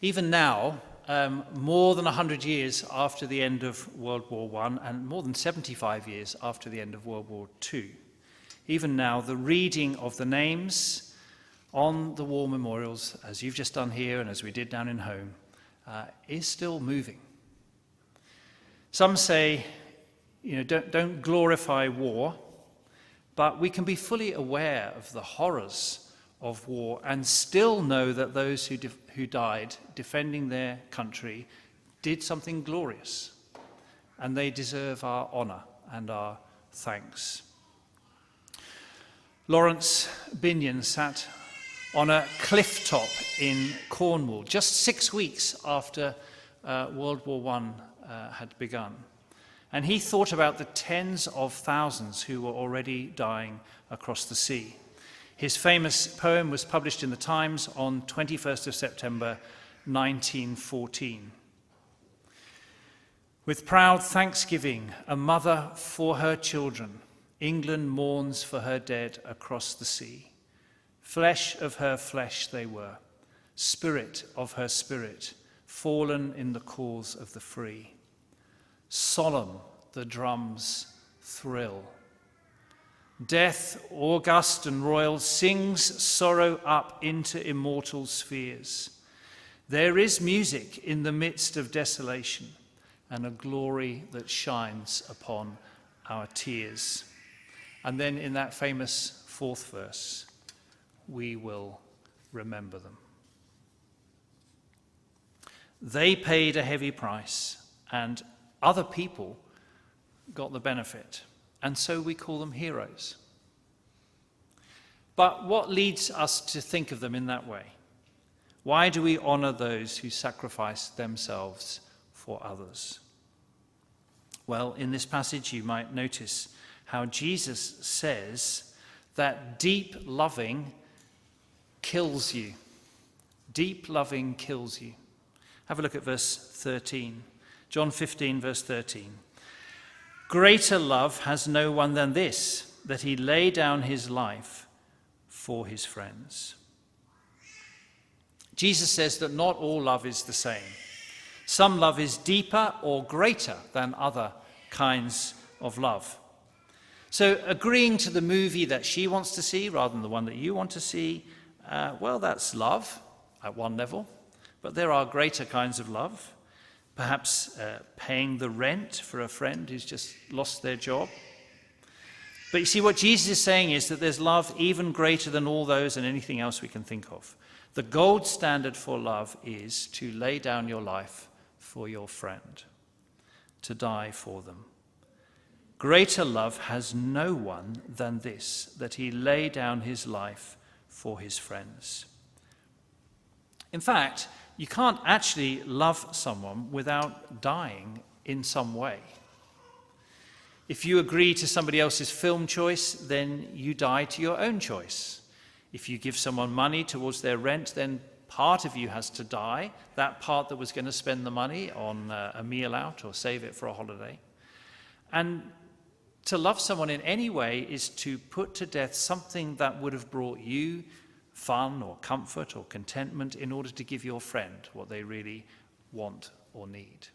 Even now, more than 100 years after the end of World War I and more than 75 years after the end of World War II, even now, the reading of the names on the war memorials, as you've just done here and as we did down in Home, is still moving. Some say, don't glorify war, but we can be fully aware of the horrors of war and still know that those who died defending their country did something glorious, and they deserve our honour and our thanks. Lawrence Binion sat on a cliff top in Cornwall just 6 weeks after World War I had begun. And he thought about the tens of thousands who were already dying across the sea. His famous poem was published in the Times on 21st of September 1914. With proud thanksgiving, a mother for her children, England mourns for her dead across the sea. Flesh of her flesh they were, spirit of her spirit, fallen in the cause of the free. Solemn the drums thrill. Death, august and royal, sings sorrow up into immortal spheres. There is music in the midst of desolation, and a glory that shines upon our tears. And then in that famous fourth verse, we will remember them. They paid a heavy price, and other people got the benefit, and so we call them heroes. But what leads us to think of them in that way? Why do we honor those who sacrifice themselves for others? Well, in this passage you might notice how Jesus says that deep loving kills you. Deep loving kills you. Have a look at verse 13. John 15, verse 13. Greater love has no one than this, that he lay down his life for his friends. Jesus says that not all love is the same. Some love is deeper or greater than other kinds of love. So agreeing to the movie that she wants to see rather than the one that you want to see, well, that's love at one level. But there are greater kinds of love. Perhaps paying the rent for a friend who's just lost their job. But you see, what Jesus is saying is that there's love even greater than all those and anything else we can think of. The gold standard for love is to lay down your life for your friend, to die for them. Greater love has no one than this, that he lay down his life for his friends. In fact, you can't actually love someone without dying in some way. If you agree to somebody else's film choice, then you die to your own choice. If you give someone money towards their rent, then part of you has to die, that part that was going to spend the money on a meal out or save it for a holiday. And to love someone in any way is to put to death something that would have brought you fun or comfort or contentment in order to give your friend what they really want or need.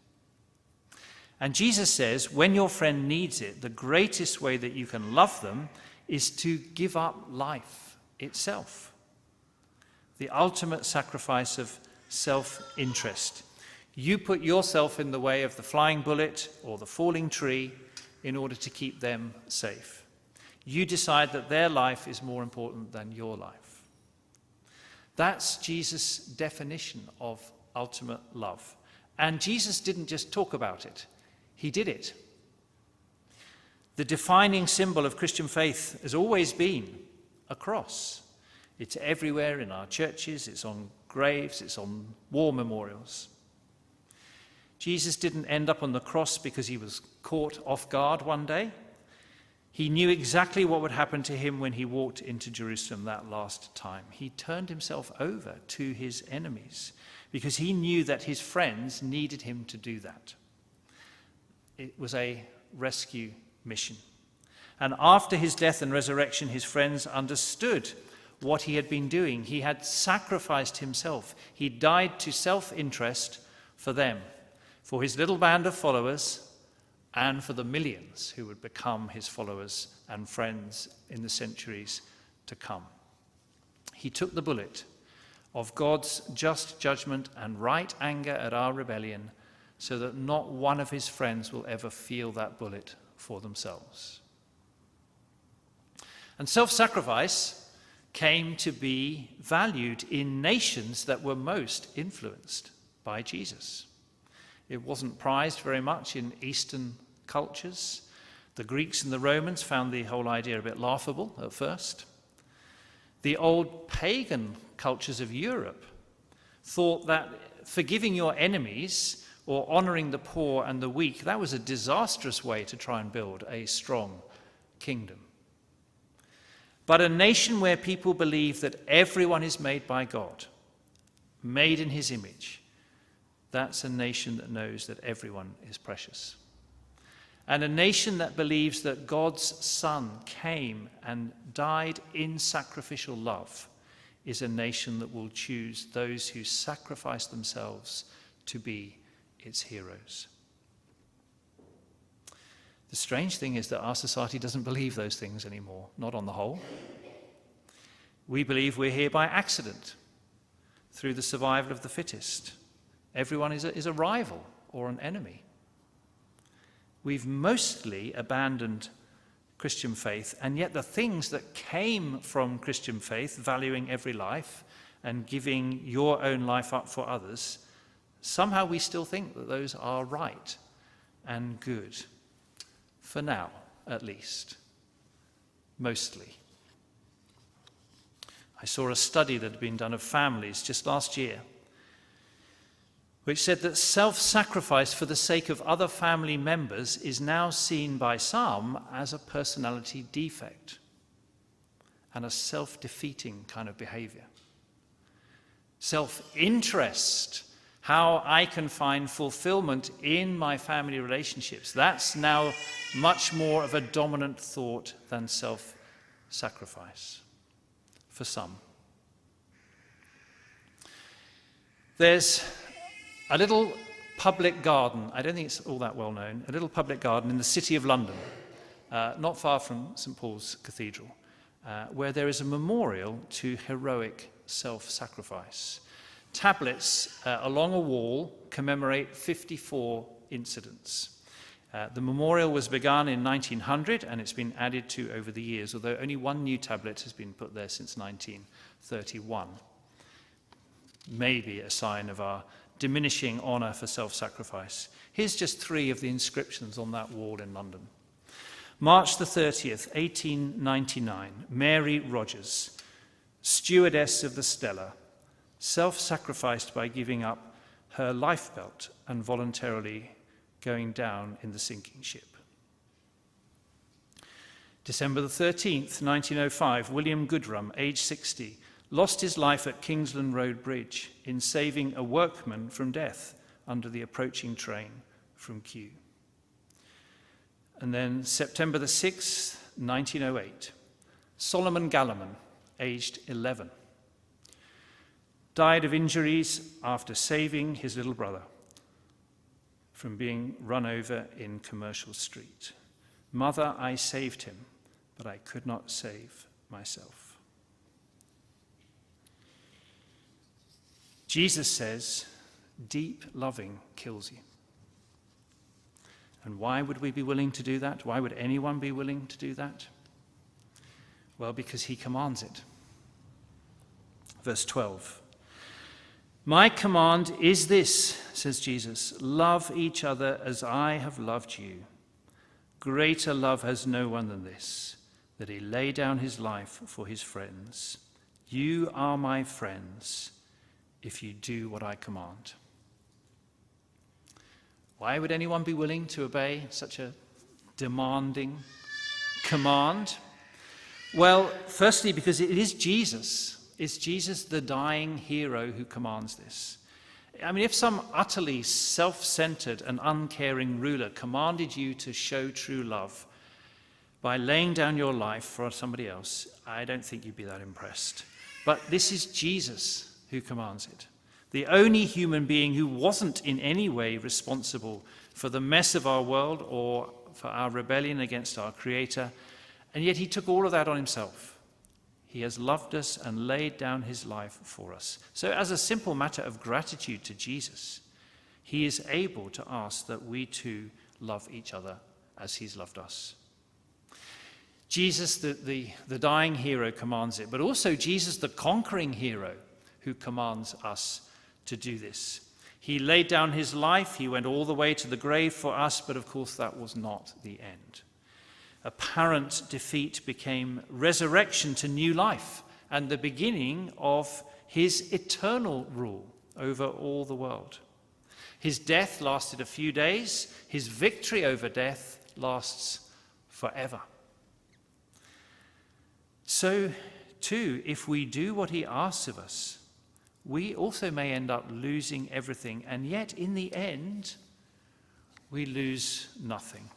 And Jesus says, when your friend needs it, the greatest way that you can love them is to give up life itself. The ultimate sacrifice of self-interest. You put yourself in the way of the flying bullet or the falling tree in order to keep them safe. You decide that their life is more important than your life. That's Jesus' definition of ultimate love. And Jesus didn't just talk about it, he did it. The defining symbol of Christian faith has always been a cross. It's everywhere in our churches, it's on graves, it's on war memorials. Jesus didn't end up on the cross because he was caught off guard one day. He knew exactly what would happen to him when he walked into Jerusalem that last time. He turned himself over to his enemies because he knew that his friends needed him to do that. It was a rescue mission. And after his death and resurrection, his friends understood what he had been doing. He had sacrificed himself. He died to self-interest for them, for his little band of followers, and for the millions who would become his followers and friends in the centuries to come. He took the bullet of God's just judgment and right anger at our rebellion, so that not one of his friends will ever feel that bullet for themselves. And self-sacrifice came to be valued in nations that were most influenced by Jesus. It wasn't prized very much in Eastern cultures. The Greeks and the Romans found the whole idea a bit laughable at first. The old pagan cultures of Europe thought that forgiving your enemies or honoring the poor and the weak, that was a disastrous way to try and build a strong kingdom. But a nation where people believe that everyone is made by God, made in his image, that's a nation that knows that everyone is precious. And a nation that believes that God's Son came and died in sacrificial love is a nation that will choose those who sacrifice themselves to be its heroes. The strange thing is that our society doesn't believe those things anymore, not on the whole. We believe we're here by accident, through the survival of the fittest. Everyone is a rival or an enemy. We've mostly abandoned Christian faith, and yet the things that came from Christian faith, valuing every life and giving your own life up for others, somehow we still think that those are right and good. For now, at least. Mostly. I saw a study that had been done of families just last year, which said that self-sacrifice for the sake of other family members is now seen by some as a personality defect and a self-defeating kind of behavior. Self-interest, how I can find fulfillment in my family relationships, that's now much more of a dominant thought than self-sacrifice for some. There's a little public garden, I don't think it's all that well known, a little public garden in the city of London, not far from St. Paul's Cathedral, where there is a memorial to heroic self-sacrifice. Tablets along a wall commemorate 54 incidents. The memorial was begun in 1900 and it's been added to over the years, although only one new tablet has been put there since 1931. Maybe a sign of our diminishing honour for self-sacrifice. Here's just 3 of the inscriptions on that wall in London. March the 30th, 1899, Mary Rogers, stewardess of the Stella, self-sacrificed by giving up her lifebelt and voluntarily going down in the sinking ship. December the 13th, 1905, William Goodrum, aged 60, lost his life at Kingsland Road Bridge in saving a workman from death under the approaching train from Kew. And then September the 6th, 1908, Solomon Galliman, aged 11, died of injuries after saving his little brother from being run over in Commercial Street. Mother, I saved him, but I could not save myself. Jesus says, deep loving kills you. And why would we be willing to do that? Why would anyone be willing to do that? Well, because he commands it. Verse 12. My command is this, says Jesus, love each other as I have loved you. Greater love has no one than this, that he lay down his life for his friends. You are my friends if you do what I command. Why would anyone be willing to obey such a demanding command? Well, firstly, because it is Jesus. It's Jesus, the dying hero, who commands this. I mean, if some utterly self-centered and uncaring ruler commanded you to show true love, by laying down your life for somebody else, I don't think you'd be that impressed. But this is Jesus who commands it. The only human being who wasn't in any way responsible for the mess of our world or for our rebellion against our Creator, and yet he took all of that on himself. He has loved us and laid down his life for us. So as a simple matter of gratitude to Jesus, he is able to ask that we too love each other as he's loved us. Jesus, the dying hero, commands it, but also Jesus, the conquering hero, who commands us to do this. He laid down his life, he went all the way to the grave for us, but of course that was not the end. Apparent defeat became resurrection to new life and the beginning of his eternal rule over all the world. His death lasted a few days. His victory over death lasts forever. So, too, if we do what he asks of us, we also may end up losing everything, and yet in the end, we lose nothing.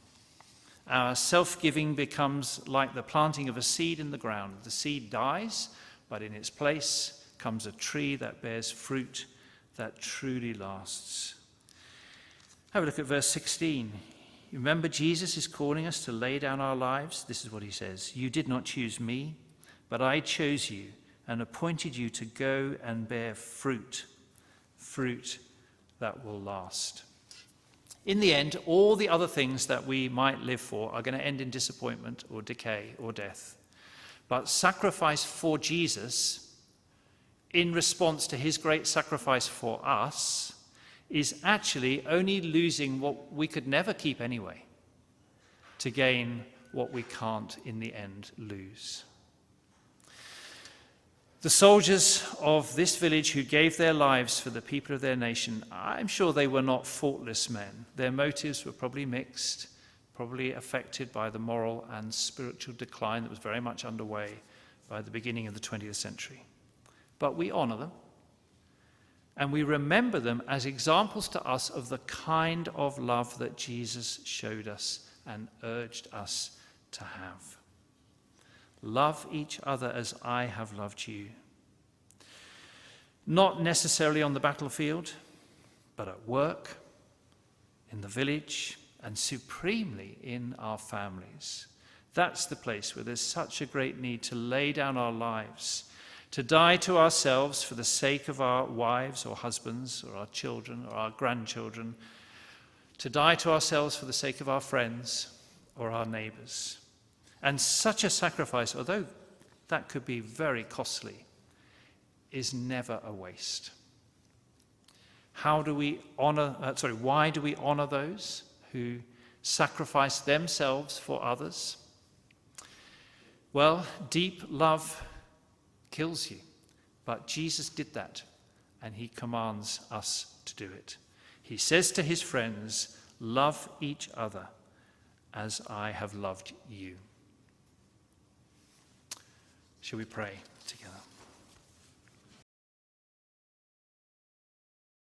Our self-giving becomes like the planting of a seed in the ground. The seed dies, but in its place comes a tree that bears fruit that truly lasts. Have a look at verse 16. Remember, Jesus is calling us to lay down our lives. This is what he says. You did not choose me, but I chose you and appointed you to go and bear fruit, fruit that will last. In the end, all the other things that we might live for are going to end in disappointment or decay or death. But sacrifice for Jesus, in response to his great sacrifice for us, is actually only losing what we could never keep anyway, to gain what we can't in the end lose. The soldiers of this village who gave their lives for the people of their nation, I'm sure they were not faultless men. Their motives were probably mixed, probably affected by the moral and spiritual decline that was very much underway by the beginning of the 20th century. But we honor them, and we remember them as examples to us of the kind of love that Jesus showed us and urged us to have. Love each other as I have loved you. Not necessarily on the battlefield, but at work, in the village, and supremely in our families. That's the place where there's such a great need to lay down our lives, to die to ourselves for the sake of our wives or husbands or our children or our grandchildren, to die to ourselves for the sake of our friends or our neighbors. And such a sacrifice, although that could be very costly, is never a waste. Why do we honor those who sacrifice themselves for others? Well, deep love kills you, but Jesus did that, and he commands us to do it. He says to his friends, love each other as I have loved you. Shall we pray together?